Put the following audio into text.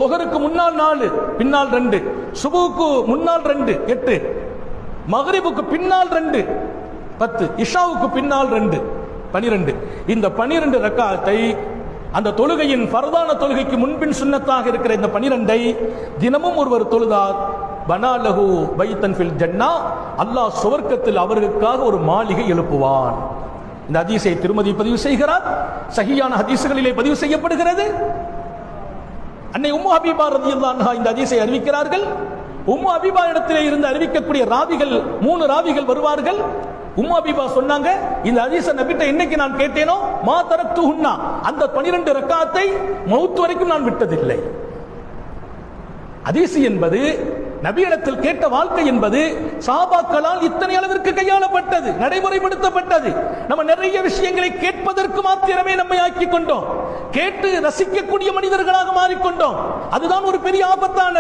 லுஹருக்கு முன்னால் 4 பின்னால் 2, சுபுக்கு முன்னால் 2 8, மக்ரிபுக்கு பின்னால் 2 10, இஷாவுக்கு பின்னால் 2 12. இந்த 12 ரக்காத்தை அந்த தொழுகையின் ஃபர்தான தொழுகைக்கு முன்பின் சுன்னத்தாக இருக்கிற இந்த 12ஐ தினமும் ஒருவர் தொழுதார், பனாலஹு பைத்தன் ஃபில் ஜன்னா, அல்லாஹ் சுவர்க்கத்தில் அவர்களுக்காக ஒரு மாளிகை எழுப்புவான். இந்த ஹதீஸை திருமதி பதிவு செய்கிறார். சஹீஹான ஹதீஸ்களிலே பதிவு செய்யப்படுகிறது. அன்னை உம்மு ஹபீபா ரலியல்லாஹு அன்ஹா இந்த ஹதீஸை அறிவிக்கிறார்கள். உம்மு ஹபீபா இடத்திலே இருந்து அறிவிக்கக்கூடிய ராவிகள் 3 ராவிகள் வருவார்கள். உம்மு ஹபீபா சொன்னாங்க, இந்த ஹதீஸை நபிட்ட என்னைக்கு நான் கேட்டேனோ மா தரக்துஹுன்னா, அந்த 12 ரக்காத்தை மௌத் வரைக்கும் நான் விட்டதில்லை. ஹதீஸ் என்பது நபியிடத்தில் கேட்ட வாழ்க்கை என்பது சஹாபாக்களால் இத்தனை அளவிற்கு கையாளப்பட்டது, நடைமுறைப்படுத்தப்பட்டது. நம்ம நிறைய விஷயங்களை கேட்பதற்கு மாத்திரமே நம்மை ஆக்கிக் கொண்டோம், கேட்டு ரசிக்கக்கூடிய மனிதர்களாக மாறிக்கொண்டோம். அதுதான் ஒரு பெரிய ஆபத்தானது.